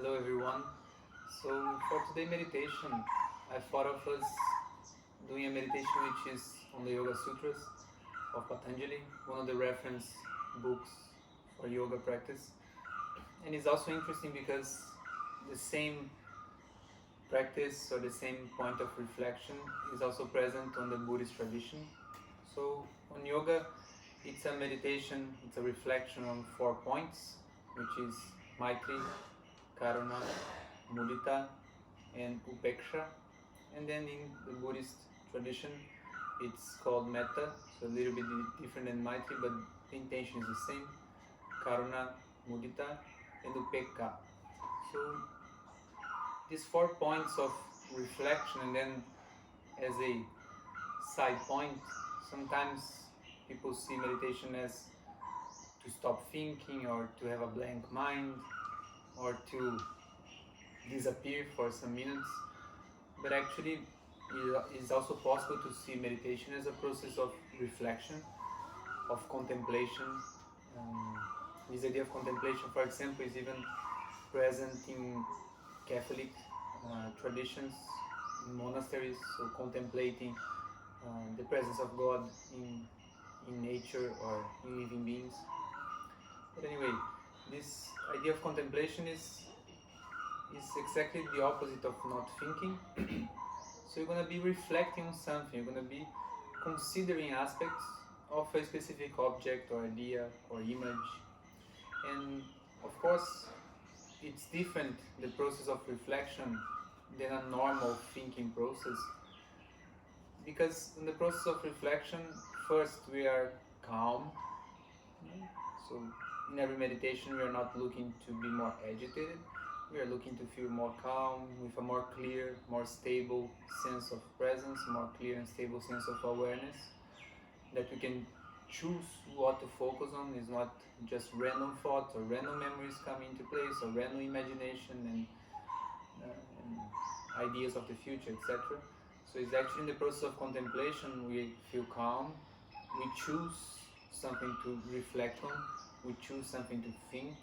Hello everyone. So for today meditation, I thought of us doing a meditation which is on the Yoga Sutras of Patanjali, one of the reference books for yoga practice. And it's also interesting because the same practice or the same point of reflection is also present on the Buddhist tradition. So on yoga, it's a meditation, it's a reflection on 4 points, which is maitrī, karuṇā, muditā, and upekṣa. And then in the Buddhist tradition, it's called mettā, so a little bit different than maitrī, but the intention is the same: karuṇā, muditā, and upekkhā. So these 4 points of reflection, and then as a side point, sometimes people see meditation as to stop thinking or to have a blank mind or to disappear for some minutes, but actually it is also possible to see meditation as a process of reflection, of contemplation. This idea of contemplation, for example, is even present in Catholic traditions, in monasteries, so contemplating the presence of God in nature or in living beings. But anyway, this idea of contemplation is exactly the opposite of not thinking. So you're going to be reflecting on something, you're going to be considering aspects of a specific object or idea or image. And of course, it's different, the process of reflection, than a normal thinking process. Because in the process of reflection, first we are calm. So in every meditation we are not looking to be more agitated, we are looking to feel more calm, with a more clear, more stable sense of presence, more clear and stable sense of awareness, that we can choose what to focus on. Is not just random thoughts or random memories coming into place, or random imagination and ideas of the future, etc. So it's actually in the process of contemplation we feel calm, we choose something to reflect on, we choose something to think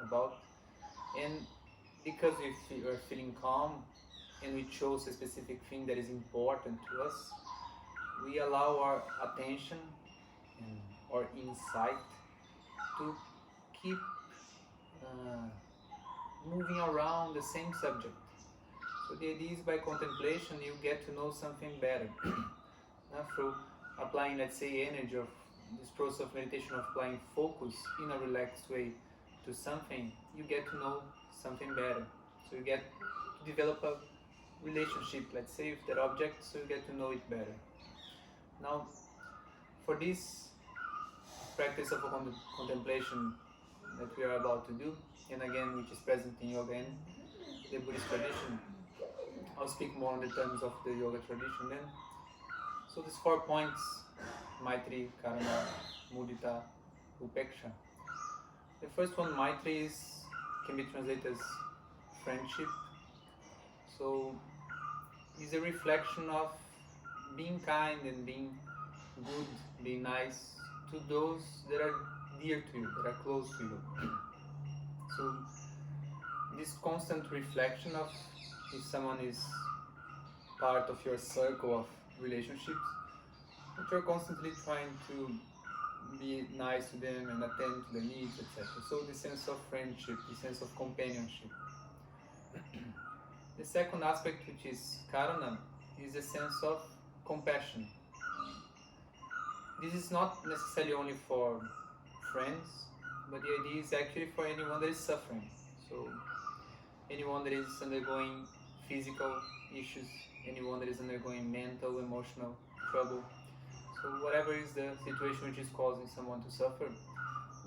about, and because we are feeling calm and we chose a specific thing that is important to us, we allow our attention or insight to keep moving around the same subject. So the idea is, by contemplation you get to know something better. Through applying, let's say, energy of this process of meditation, of applying focus in a relaxed way to something, you get to know something better. So you get to develop a relationship, let's say, with that object, so you get to know it better. Now, for this practice of contemplation that we are about to do, and again which is present in yoga and the Buddhist tradition, I'll speak more on the terms of the yoga tradition then. So these 4 points: maitrī, karuṇā, muditā, upekṣa. The first one, maitrī, can be translated as friendship. So it's a reflection of being kind and being good, being nice to those that are dear to you, that are close to you. So this constant reflection of if someone is part of your circle of relationships, that you're constantly trying to be nice to them and attend to their needs, etc. So the sense of friendship, the sense of companionship. The second aspect, which is karuṇā, is a sense of compassion. This is not necessarily only for friends, but the idea is actually for anyone that is suffering. So anyone that is undergoing physical issues, anyone that is undergoing mental, emotional trouble. So whatever is the situation which is causing someone to suffer,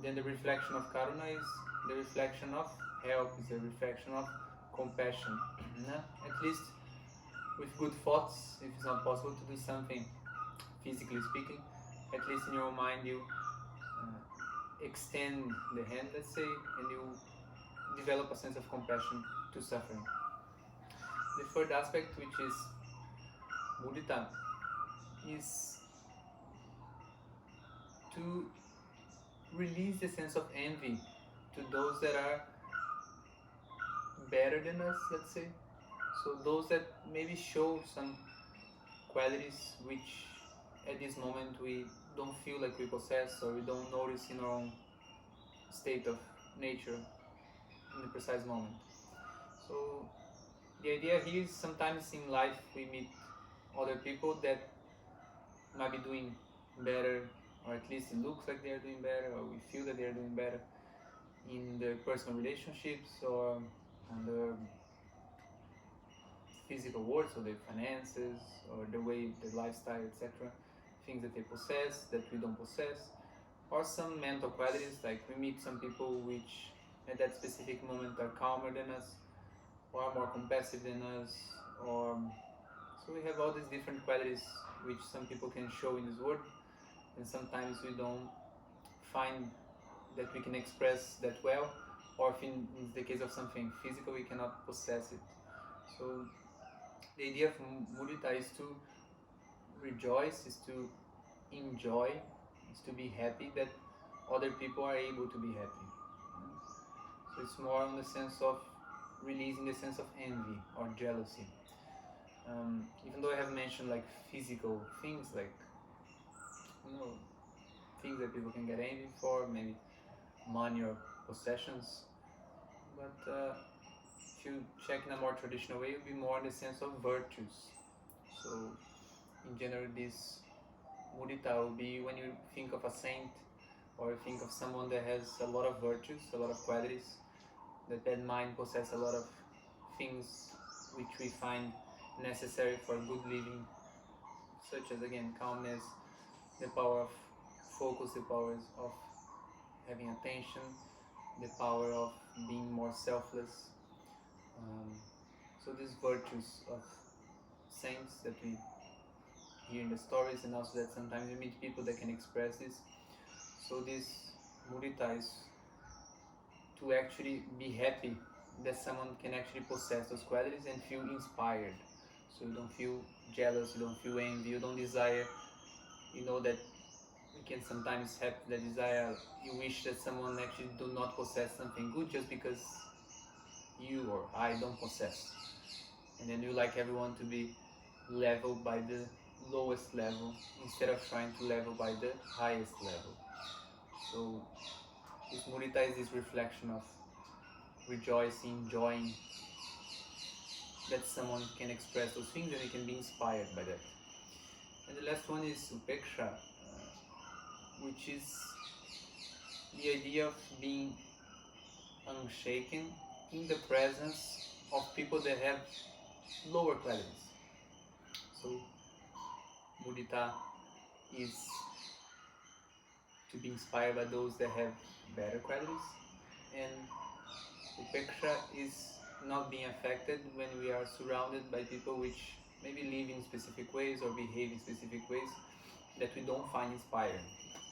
then the reflection of karuṇā is the reflection of help, is the reflection of compassion. At least with good thoughts, if it's not possible to do something physically speaking, at least in your mind you extend the hand, let's say, and you develop a sense of compassion to suffering. The third aspect, which is muditā, is to release the sense of envy to those that are better than us, let's say. So those that maybe show some qualities which at this moment we don't feel like we possess, or we don't notice in our own state of nature in the precise moment. So the idea here is sometimes in life we meet other people that might be doing better, or at least it looks like they are doing better, or we feel that they are doing better in their personal relationships, or on the physical world, so their finances, or the way their lifestyle, etc. Things that they possess that we don't possess, or some mental qualities, like we meet some people which at that specific moment are calmer than us, or more compassionate than us, or so we have all these different qualities which some people can show in this world, and sometimes we don't find that we can express that well, or if in the case of something physical we cannot possess it. So the idea of muditā is to rejoice, is to enjoy, is to be happy that other people are able to be happy. So it's more in the sense of releasing the sense of envy or jealousy. Even though I have mentioned like physical things, like things that people can get envy for, maybe money or possessions, but if you check in a more traditional way, it will be more in the sense of virtues. So in general, this muditā will be when you think of a saint, or you think of someone that has a lot of virtues, a lot of qualities, that mind possesses a lot of things which we find necessary for good living, such as, again, calmness, the power of focus, the power of having attention, the power of being more selfless. So these virtues of saints that we hear in the stories, and also that sometimes we meet people that can express this. So this muditā is to actually be happy that someone can actually possess those qualities and feel inspired. So you don't feel jealous, you don't feel envy, you don't desire, you know that we can sometimes have the desire, you wish that someone actually do not possess something good just because you or I don't possess. And then you like everyone to be leveled by the lowest level instead of trying to level by the highest level. So this muditā is this reflection of rejoicing, enjoying that someone can express those things and we can be inspired by that. And the last one is upekṣa, which is the idea of being unshaken in the presence of people that have lower qualities. So muditā is to be inspired by those that have better qualities, and upekṣa is not being affected when we are surrounded by people which maybe live in specific ways or behave in specific ways that we don't find inspiring.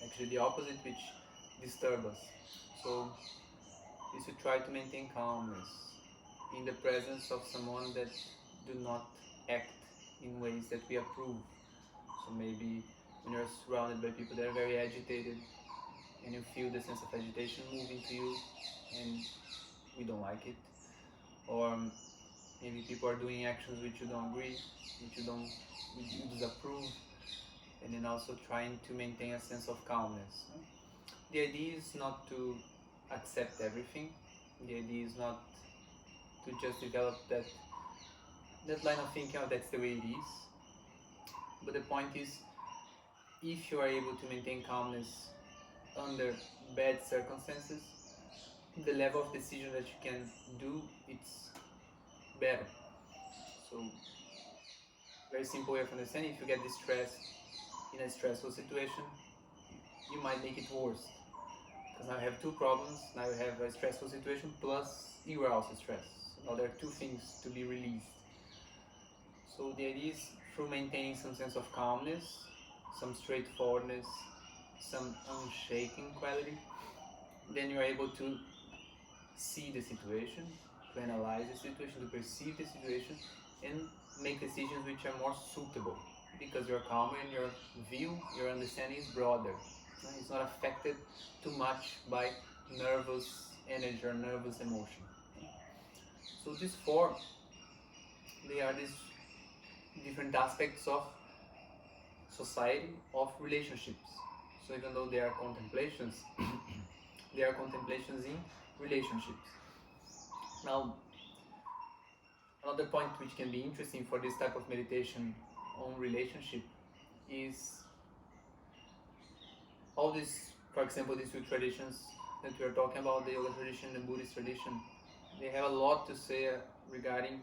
Actually the opposite, which disturb us. So is to try to maintain calmness in the presence of someone that do not act in ways that we approve. So maybe when you're surrounded by people that are very agitated and you feel the sense of agitation moving to you and we don't like it, or maybe people are doing actions which you don't agree, which you disapprove, and then also trying to maintain a sense of calmness. The idea is not to accept everything. The idea is not to just develop that line of thinking, oh, that's the way it is. But the point is, if you are able to maintain calmness under bad circumstances, the level of decision that you can do, it's better. So, very simple way of understanding, if you get distressed in a stressful situation, you might make it worse. Because now you have two problems, now you have a stressful situation, plus you are also stressed. So now there are two things to be released. So the idea is, through maintaining some sense of calmness, some straightforwardness, some unshaken quality, then you are able to see the situation, to analyze the situation, to perceive the situation, and make decisions which are more suitable, because you're calmer and your view, your understanding is broader. It's not affected too much by nervous energy or nervous emotion. So these four, they are these different aspects of society, of relationships. So even though they are contemplations, they are contemplations in relationships. Now, another point which can be interesting for this type of meditation on relationship is all these, for example, these two traditions that we are talking about, the yoga tradition and the Buddhist tradition, they have a lot to say regarding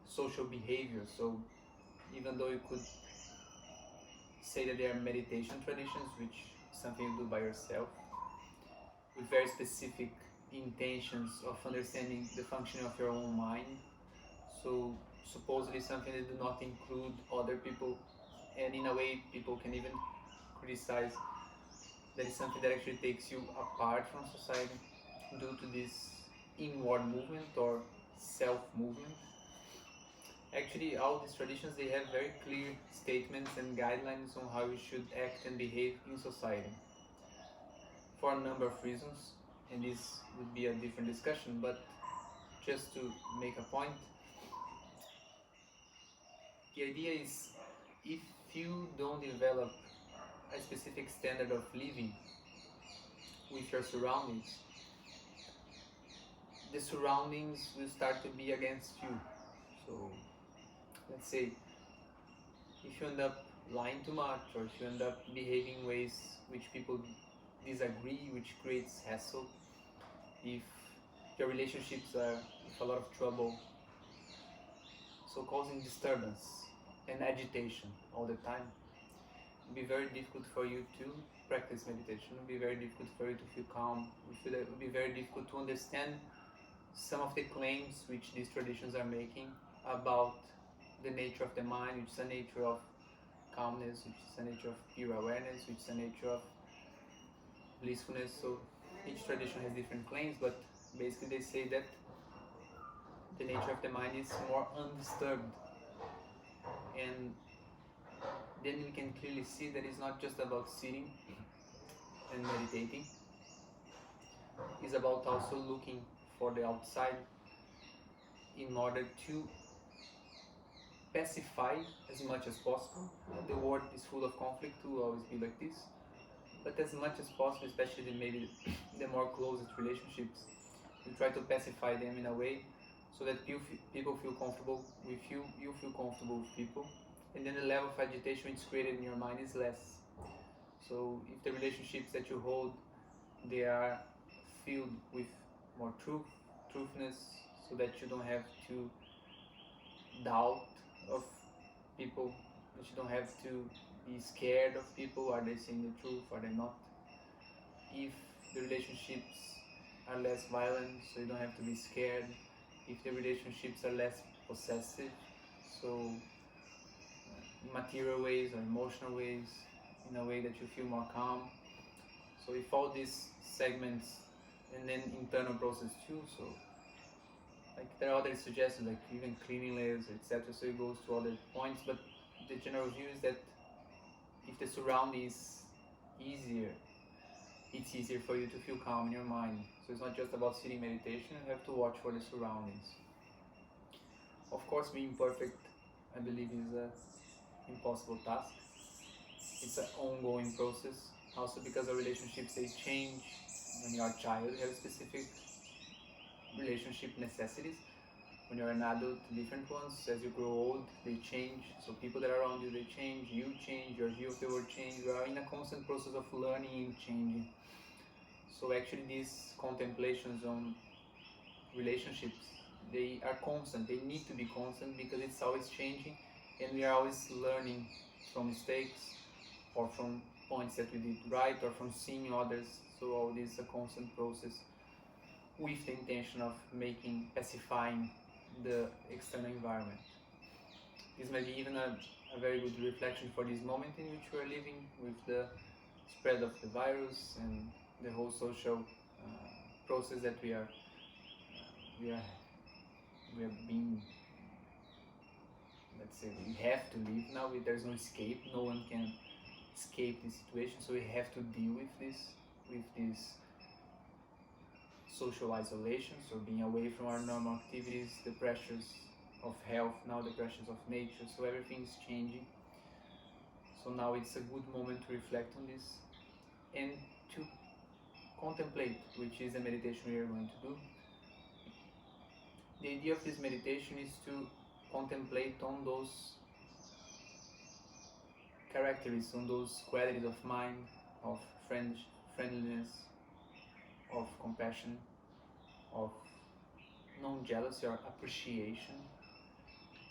social behavior. So even though you could say that they are meditation traditions, which is something you do by yourself, with very specific intentions of understanding the functioning of your own mind, so supposedly something that do not include other people, and in a way people can even criticize that is something that actually takes you apart from society due to this inward movement or self-movement. Actually, all these traditions, they have very clear statements and guidelines on how you should act and behave in society for a number of reasons, and this would be a different discussion, but just to make a point, the idea is, if you don't develop a specific standard of living with your surroundings, the surroundings will start to be against you. So let's say if you end up lying too much, or if you end up behaving in ways which people disagree, which creates hassle, if your relationships are with a lot of trouble, so causing disturbance and agitation all the time, it will be very difficult for you to practice meditation. It will be very difficult for you to feel calm. It will be very difficult to understand some of the claims which these traditions are making about the nature of the mind, which is the nature of calmness, which is the nature of pure awareness, which is the nature of blissfulness. So each tradition has different claims, but basically they say that the nature of the mind is more undisturbed. And then we can clearly see that it's not just about sitting and meditating, it's about also looking for the outside in order to pacify as much as possible. The world is full of conflict, will always be like this, but as much as possible, especially maybe the more closest relationships, you try to pacify them in a way so that people feel comfortable with you, you feel comfortable with people, and then the level of agitation which is created in your mind is less. So if the relationships that you hold, they are filled with more truthness, so that you don't have to doubt of people, that you don't have to be scared of people, are they saying the truth, are they not? If the relationships are less violent, so you don't have to be scared. If the relationships are less possessive, so material ways or emotional ways, in a way that you feel more calm. So if all these segments, and then internal process too, so like there are other suggestions like even cleanliness, etc. So it goes to other points, but the general view is that if the surrounding is easier, it's easier for you to feel calm in your mind. So it's not just about sitting meditation, you have to watch for the surroundings. Of course, being perfect, I believe, is an impossible task. It's an ongoing process. Also because our relationships, they change. When you are a child, you have specific relationship necessities. When you're an adult, different ones. As you grow old, they change. So people that are around you, they change. You change. Your view of the world change. You are in a constant process of learning and changing. So actually these contemplations on relationships, they are constant. They need to be constant because it's always changing, and we are always learning from mistakes or from points that we did right or from seeing others. So all this is a constant process with the intention of pacifying the external environment. This may be even a very good reflection for this moment in which we are living, with the spread of the virus and the whole social process that we are being, let's say, we have to live now. There's no escape. No one can escape this situation. So we have to deal with this social isolation, so being away from our normal activities, the pressures of health, now the pressures of nature, so everything is changing. So now it's a good moment to reflect on this and to contemplate, which is the meditation we are going to do. The idea of this meditation is to contemplate on those characteristics, on those qualities of mind, of friendliness, of compassion, of non-jealousy or appreciation,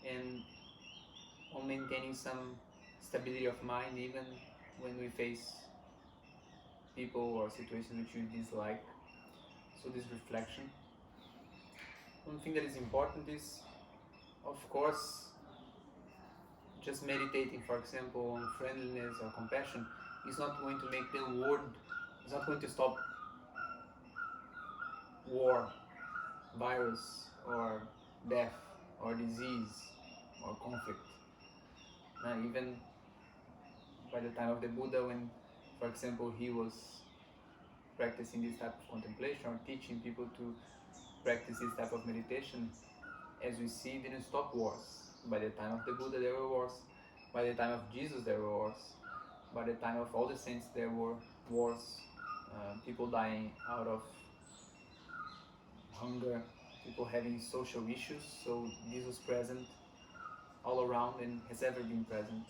and on maintaining some stability of mind even when we face people or situations which we dislike. So this reflection. One thing that is important is, of course, just meditating, for example, on friendliness or compassion is not going to make the world, it's not going to stop war, virus, or death, or disease, or conflict. Now, even by the time of the Buddha, when, for example, he was practicing this type of contemplation or teaching people to practice this type of meditation, as we see, didn't stop wars. By the time of the Buddha, there were wars. By the time of Jesus, there were wars. By the time of all the saints, there were wars. People dying out of hunger, people having social issues. So this was present all around and has ever been present.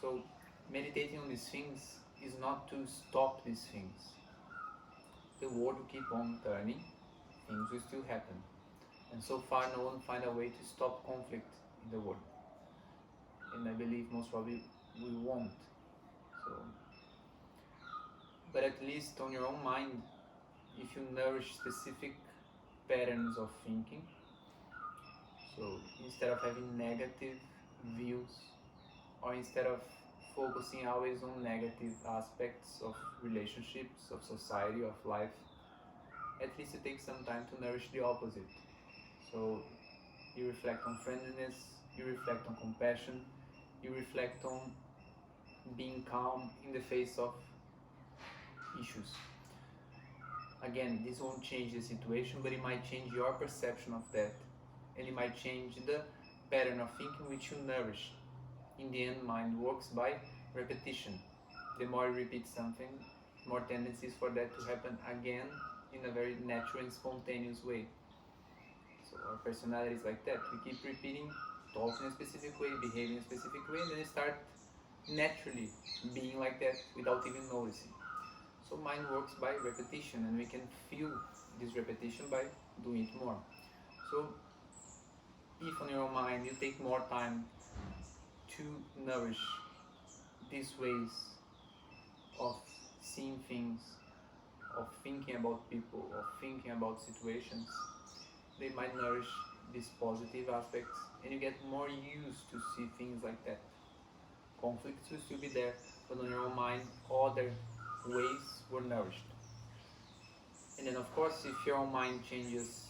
So meditating on these things is not to stop these things. The world will keep on turning, things will still happen. And so far no one find a way to stop conflict in the world. And I believe most probably we won't. So, but at least on your own mind, if you nourish specific patterns of thinking, so instead of having negative views, or instead of focusing always on negative aspects of relationships, of society, of life, at least you take some time to nourish the opposite. So you reflect on friendliness, you reflect on compassion, you reflect on being calm in the face of issues. Again, this won't change the situation, but it might change your perception of that, and it might change the pattern of thinking which you nourish. In the end, mind works by repetition. The more you repeat something, more tendencies for that to happen again in a very natural and spontaneous way. So our personality is like that. We keep repeating, talking in a specific way, behaving in a specific way, and then you start naturally being like that without even noticing. So mind works by repetition, and we can feel this repetition by doing it more. So if on your own mind you take more time to nourish these ways of seeing things, of thinking about people, of thinking about situations, they might nourish these positive aspects, and you get more used to see things like that. Conflicts will still be there, but on your own mind, other ways were nourished. And then, of course, if your own mind changes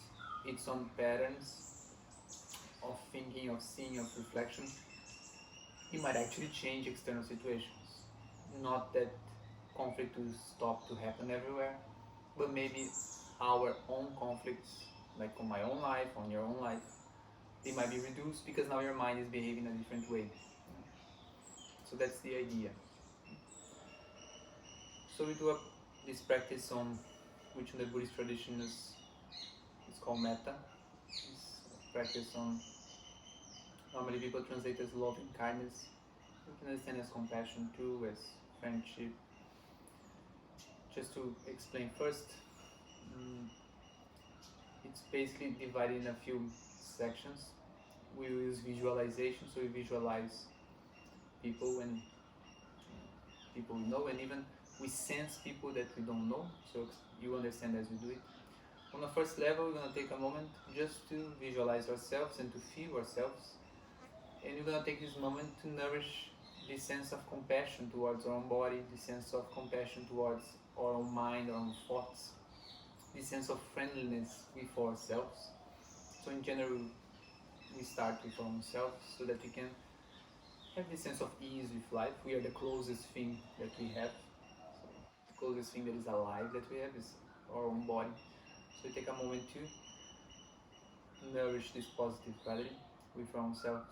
its own patterns of thinking, of seeing, of reflection, it might actually change external situations. Not that conflict will stop to happen everywhere, but maybe our own conflicts, like on my own life, on your own life, they might be reduced because now your mind is behaving in a different way. So that's the idea. So we do this practice on, which in the Buddhist tradition is called mettā. It's a practice on, normally people translate as loving kindness. You can understand as compassion too, as friendship. Just to explain first, it's basically divided in a few sections. We use visualization, so we visualize people and people we know, and even we sense people that we don't know, so you understand as we do it. On the first level, we're going to take a moment just to visualize ourselves and to feel ourselves, and we're going to take this moment to nourish this sense of compassion towards our own body, this sense of compassion towards our own mind, our own thoughts, this sense of friendliness with ourselves. So in general, we start with our own self so that we can have this sense of ease with life. We are the closest thing that we have. So the closest thing that is alive that we have is our own body. So we take a moment to nourish this positive quality with our own selves.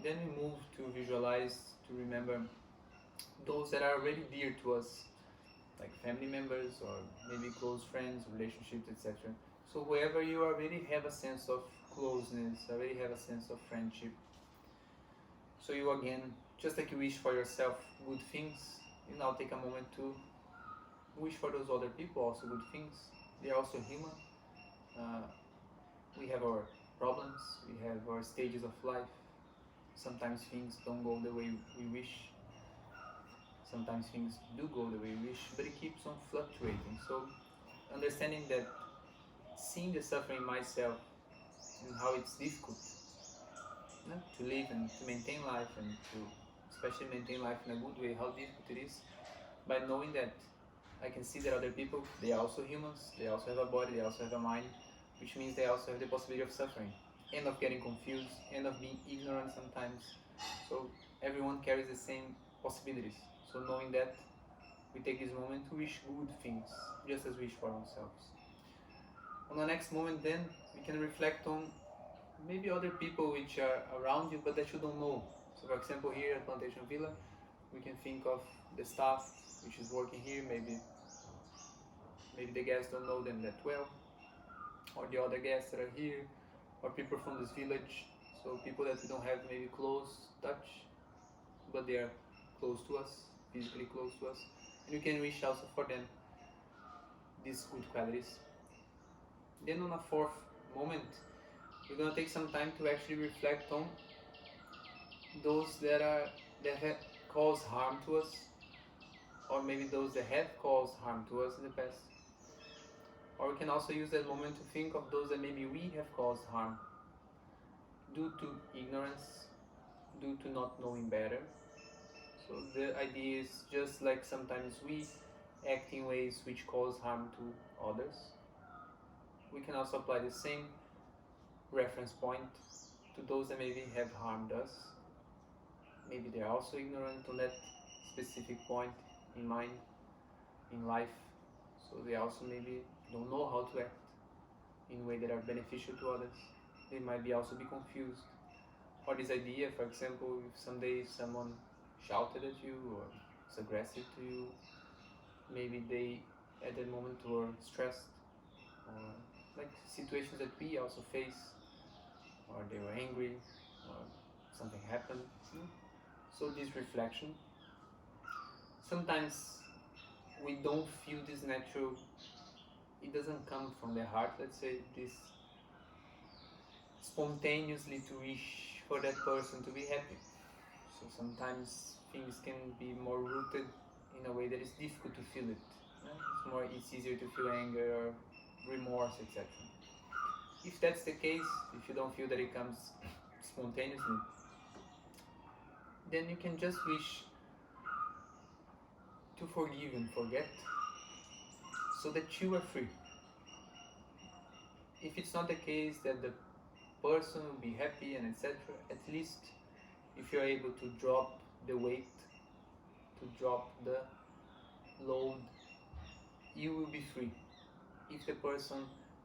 Then we move to visualize, to remember those that are already dear to us, like family members or maybe close friends, relationships, etc. So wherever you already have a sense of closeness, already have a sense of friendship. So you again, just like you wish for yourself good things, you now take a moment to wish for those other people also good things. They are also human. We have our problems, we have our stages of life. Sometimes things don't go the way we wish. Sometimes things do go the way we wish, but it keeps on fluctuating. So understanding that, seeing the suffering in myself and how it's difficult to live and to maintain life, and to especially maintain life in a good way, how difficult it is, by knowing that I can see that other people, they are also humans, they also have a body, they also have a mind, which means they also have the possibility of suffering, and of getting confused, and of being ignorant sometimes. So everyone carries the same possibilities. So knowing that, we take this moment to wish good things, just as we wish for ourselves. On the next moment then, we can reflect on maybe other people which are around you but that you don't know. So for example, here at Plantation Villa, we can think of the staff which is working here, maybe the guests don't know them that well, or the other guests that are here, or people from this village, so people that we don't have maybe close touch, but they are close to us, physically close to us, and we can wish also for them these good qualities. Then on a fourth moment, we're going to take some time to actually reflect on those that have caused harm to us, or maybe those that have caused harm to us in the past. Or we can also use that moment to think of those that maybe we have caused harm due to ignorance, due to not knowing better. So the idea is, just like sometimes we act in ways which cause harm to others, we can also apply the same reference point to those that maybe have harmed us. Maybe they're also ignorant on that specific point in mind, in life, so they also maybe don't know how to act in ways that are beneficial to others. They might be also be confused. Or this idea, for example, if someday someone shouted at you or is aggressive to you, maybe they at that moment were stressed, or like situations that we also face, or they were angry, or something happened. So this reflection, sometimes we don't feel this natural, it doesn't come from the heart, let's say, this spontaneously to wish for that person to be happy. So sometimes things can be more rooted in a way that is difficult to feel it. It's easier to feel anger or remorse, etc. If that's the case, if you don't feel that it comes spontaneously, then you can just wish to forgive and forget, so that you are free. If it's not the case that the person will be happy and etc., at least if you're able to drop the weight, to drop the load, you will be free. If the person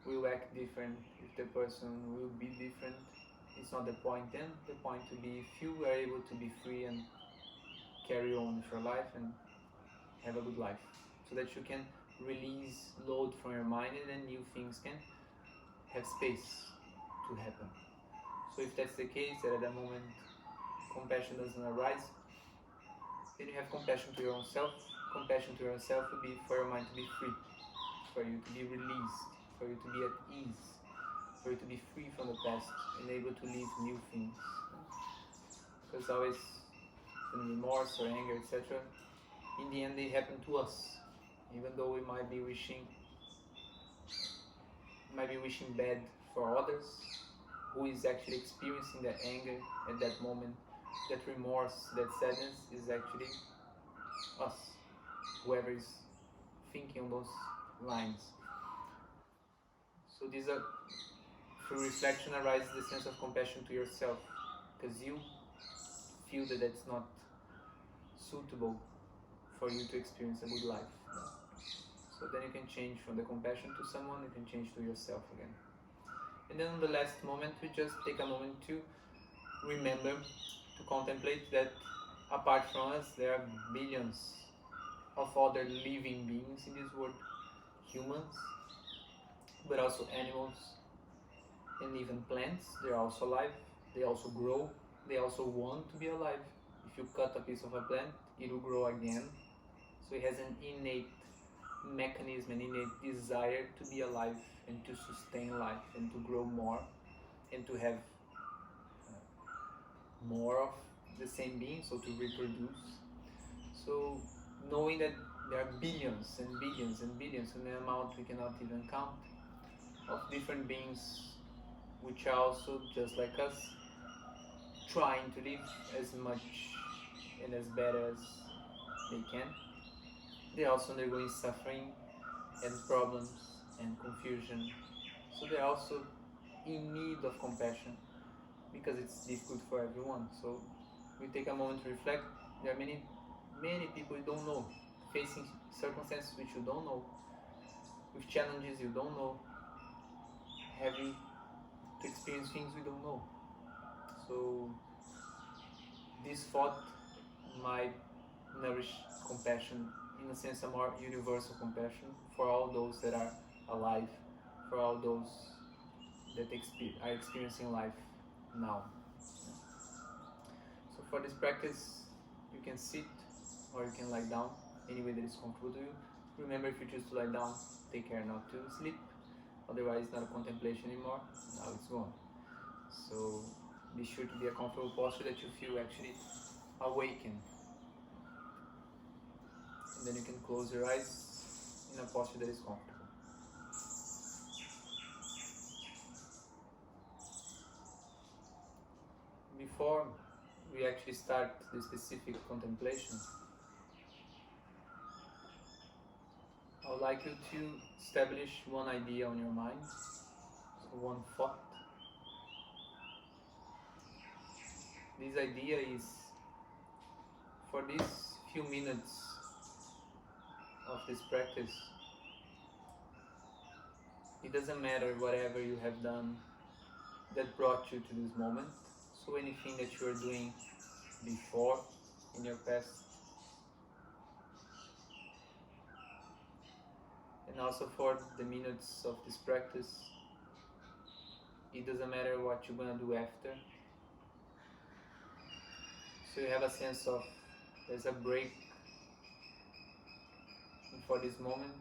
will act different, if the person will be different, it's not the point then. The point to be, if you are able to be free and carry on with your life and have a good life, so that you can release load from your mind, and then new things can have space to happen. So if that's the case, that at that moment compassion doesn't arise, then you have compassion to your own self. Compassion to yourself would be for your mind to be free, for you to be released, for you to be at ease, for you to be free from the past and able to live new things. Because always, remorse or anger, etc., in the end they happen to us, even though we might be wishing bad for others. Who is actually experiencing that anger at that moment, that remorse, that sadness, is actually us, whoever is thinking on those lines. So these are, through reflection arises the sense of compassion to yourself, because you feel that it's not suitable for you to experience a good life. So then you can change from the compassion to someone, you can change to yourself again. And then on the last moment, we just take a moment to remember, to contemplate that apart from us, there are billions of other living beings in this world. Humans, but also animals, and even plants. They're also alive, they also grow, they also want to be alive. If you cut a piece of a plant, it will grow again. So it has an innate mechanism, an innate desire to be alive and to sustain life and to grow more and to have more of the same being, so to reproduce. So knowing that there are billions and billions and billions, an amount we cannot even count, of different beings which are also just like us, trying to live as much and as better as they can. They're also undergoing suffering and problems and confusion. So they're also in need of compassion because it's difficult for everyone. So we take a moment to reflect. There are many people you don't know, facing circumstances which you don't know, with challenges you don't know, having to experience things we don't know. So this thought might nourish compassion, in a sense a more universal compassion for all those that are alive, for all those that are experiencing life now. So for this practice, you can sit or you can lie down, any way that is comfortable to you. Remember, if you choose to lie down, take care not to sleep, otherwise it's not a contemplation anymore, now it's gone. So be sure to be a comfortable posture that you feel actually awakened. And then you can close your eyes in a posture that is comfortable. Before we actually start the specific contemplation, I would like you to establish one idea on your mind, so one thought. This idea is, for these few minutes of this practice, it doesn't matter whatever you have done that brought you to this moment. So anything that you are doing before in your past, and also for the minutes of this practice, it doesn't matter what you're gonna do after. So you have a sense of there's a break, and for this moment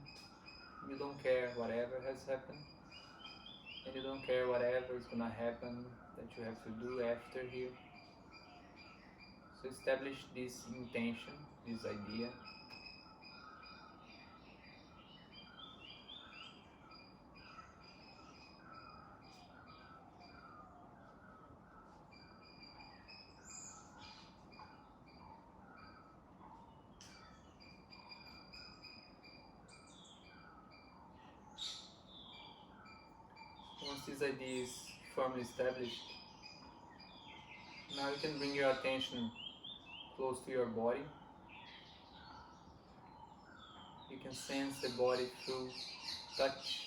you don't care whatever has happened, and you don't care whatever is gonna happen that you have to do after here. So establish this intention, this idea. Once this idea is firmly established, now you can bring your attention close to your body. You can sense the body through touch.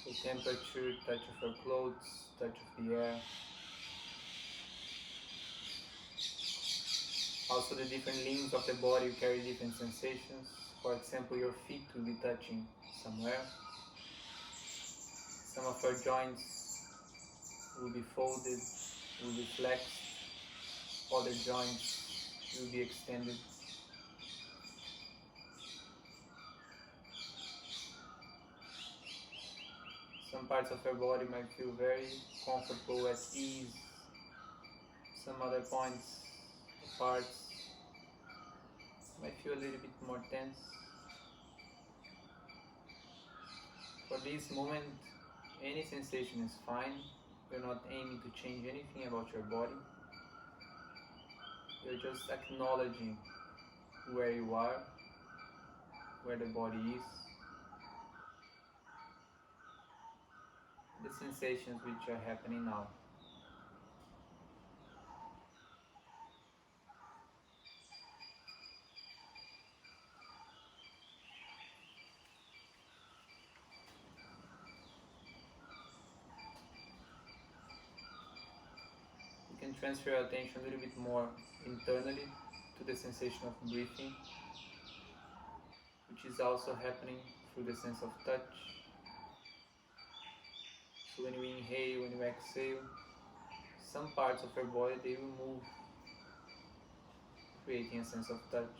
The temperature, touch of your clothes, touch of the air. Also the different limbs of the body carry different sensations. For example, your feet will be touching somewhere. Some of your joints will be folded, will be flexed. Other joints will be extended. Some parts of your body might feel very comfortable, at ease. Some other parts might feel a little bit more tense. For this moment, any sensation is fine. You're not aiming to change anything about your body. You're just acknowledging where you are, where the body is, the sensations which are happening now. can transfer your attention a little bit more internally to the sensation of breathing, which is also happening through the sense of touch. So when you inhale, when you exhale, some parts of your body, they will move, creating a sense of touch.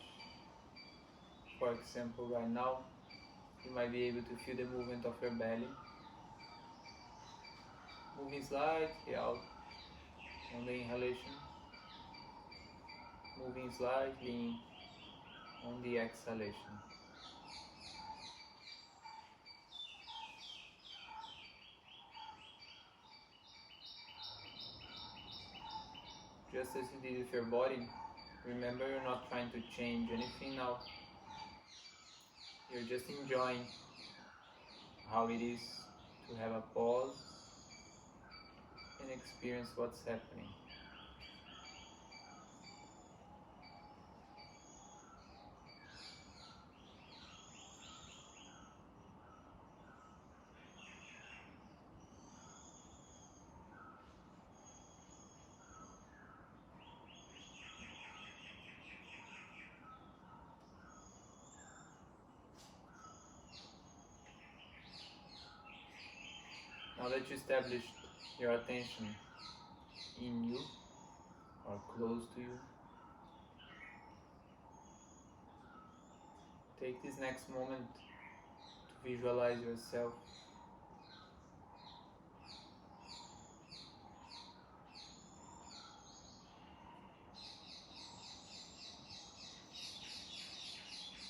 For example, right now, you might be able to feel the movement of your belly, moving slightly out on the inhalation, moving slightly in on the exhalation. Just as you did with your body, remember you're not trying to change anything now. You're just enjoying how it is to have a pause and experience what's happening. Now that you established your attention in you or close to you, take this next moment to visualize yourself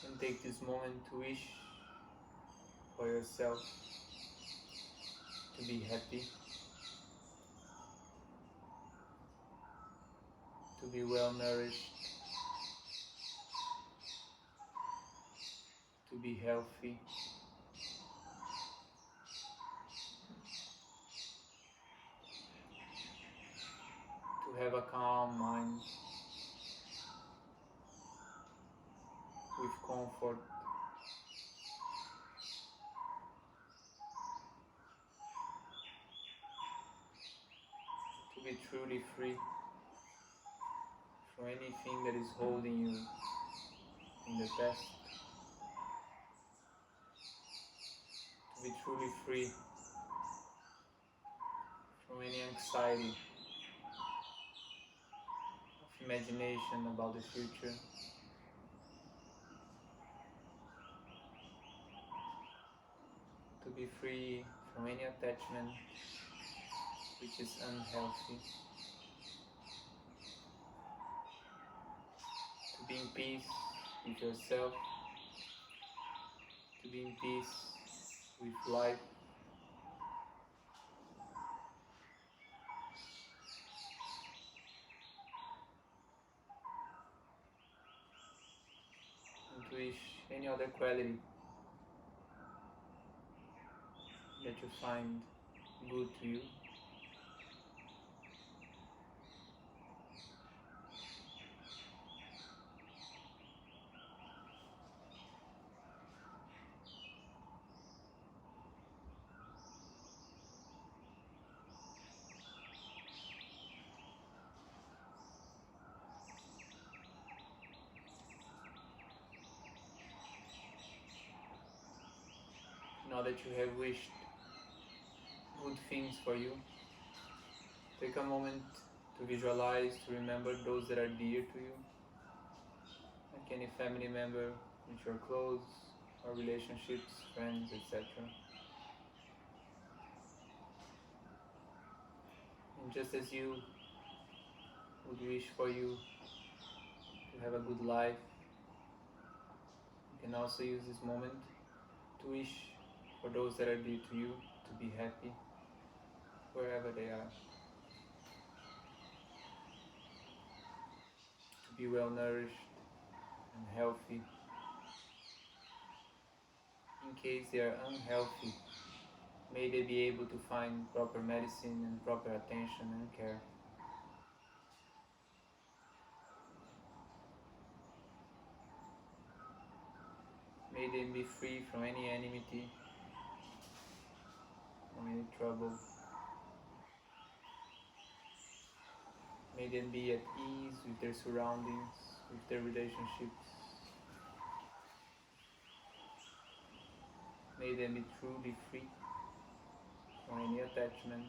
and take this moment to wish for yourself to be happy, to be well nourished, to be healthy, to have a calm mind with comfort, to be truly free from anything that is holding you in the past, to be truly free from any anxiety of imagination about the future, to be free from any attachment which is unhealthy, to be in peace with yourself, to be in peace with life, and to wish any other quality that you find good to you. Now that you have wished good things for you, take a moment to visualize, to remember those that are dear to you, like any family member which you are close, or relationships, friends, etc. And just as you would wish for you to have a good life, you can also use this moment to wish for those that are dear to you to be happy wherever they are, to be well nourished and healthy. In case they are unhealthy, may they be able to find proper medicine and proper attention and care. May they be free from any enmity, from any trouble. May them be at ease with their surroundings, with their relationships. May them be truly free from any attachment,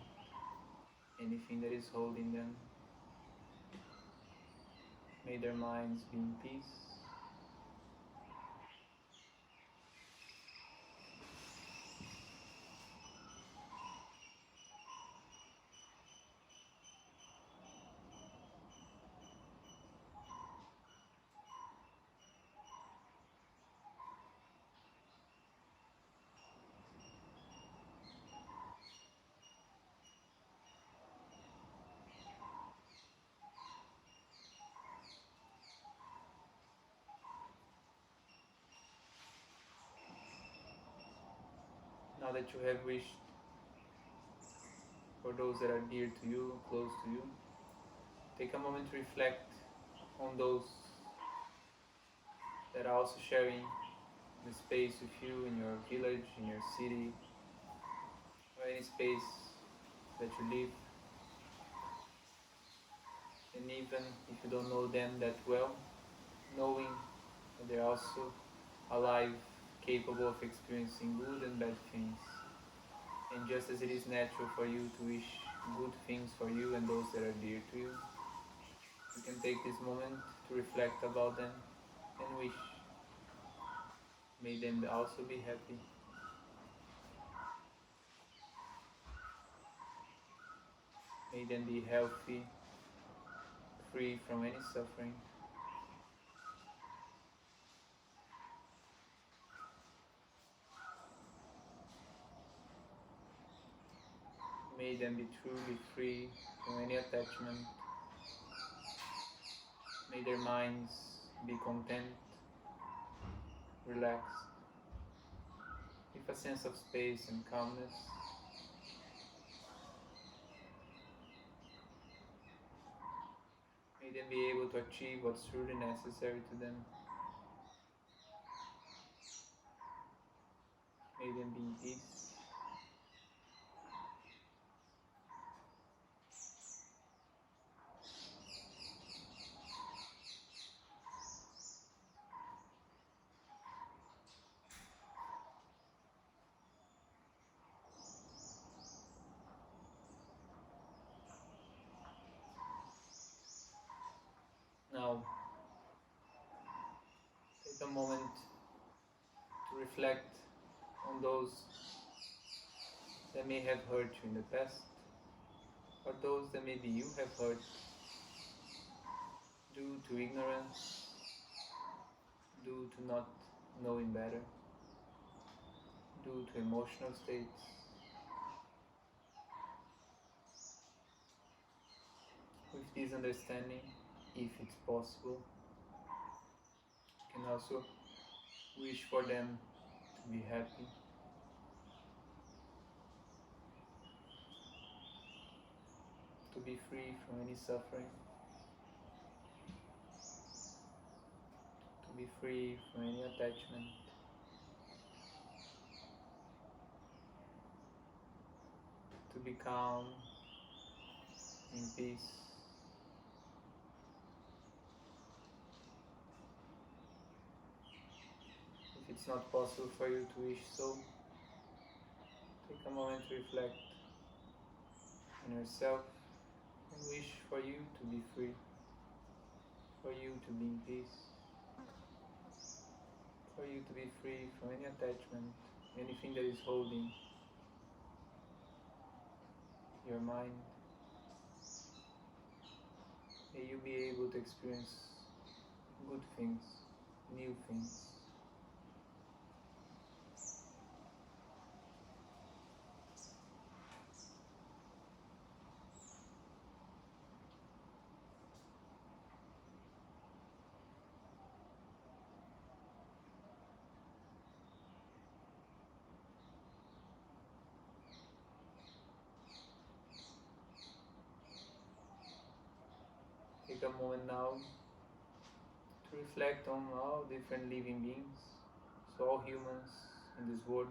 anything that is holding them. May their minds be in peace. Now that you have wished for those that are dear to you, close to you, take a moment to reflect on those that are also sharing the space with you in your village, in your city, or any space that you live. And even if you don't know them that well, knowing that they're also alive, capable of experiencing good and bad things. And just as it is natural for you to wish good things for you and those that are dear to you, you can take this moment to reflect about them and wish. May them also be happy. May them be healthy, free from any suffering. May them be truly free from any attachment. May their minds be content, relaxed, with a sense of space and calmness. May them be able to achieve what's truly necessary to them. May them be in peace. Now, take a moment to reflect on those that may have hurt you in the past, or those that maybe you have hurt due to ignorance, due to not knowing better, due to emotional states. With this understanding, if it's possible, you can also wish for them to be happy, to be free from any suffering, to be free from any attachment. To be calm, in peace. If it's not possible for you to wish so, take a moment to reflect on yourself and wish for you to be free, for you to be in peace, for you to be free from any attachment, anything that is holding your mind. May you be able to experience good things, new things. Take a moment now to reflect on all different living beings, so all humans in this world,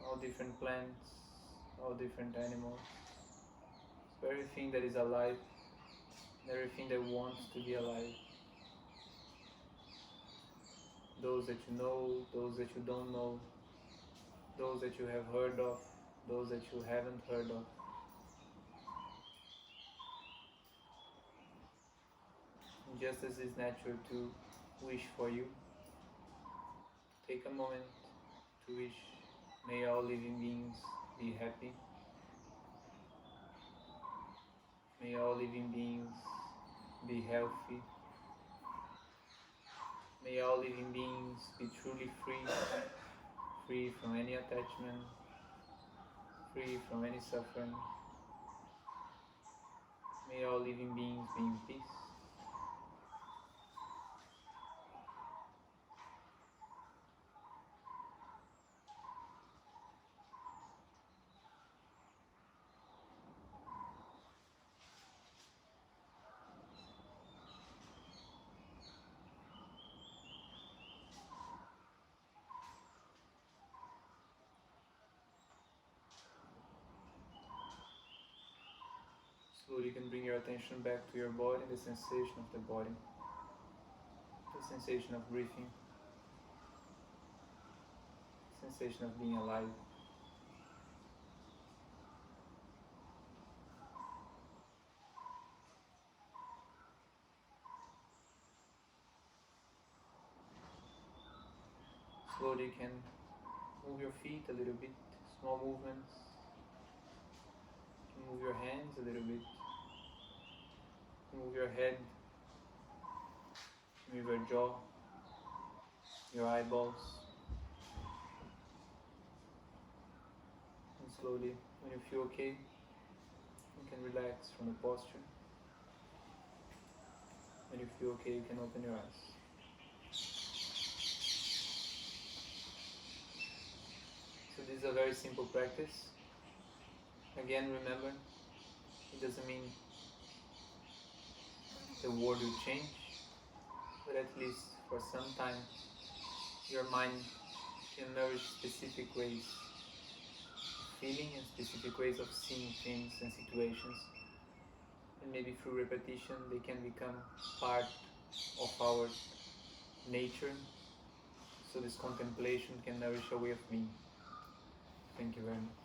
all different plants, all different animals, So everything that is alive, everything that wants to be alive. Those that you know, those that you don't know, those that you have heard of, those that you haven't heard of. And just as it's natural to wish for you, take a moment to wish, may all living beings be happy. May all living beings be healthy. May all living beings be truly free, free from any attachment, free from any suffering. May all living beings be in peace. Slowly you can bring your attention back to your body, the sensation of the body, the sensation of breathing, the sensation of being alive. Slowly you can move your feet a little bit, small movements. You can move your hands a little bit. Move your head, move your jaw, your eyeballs. And slowly, when you feel okay, you can relax from the posture. When you feel okay, you can open your eyes. So this is a very simple practice. Again, remember, it doesn't mean the world will change, but at least for some time, your mind can nourish specific ways of feeling and specific ways of seeing things and situations. And maybe through repetition, they can become part of our nature. So this contemplation can nourish a way of being. Thank you very much.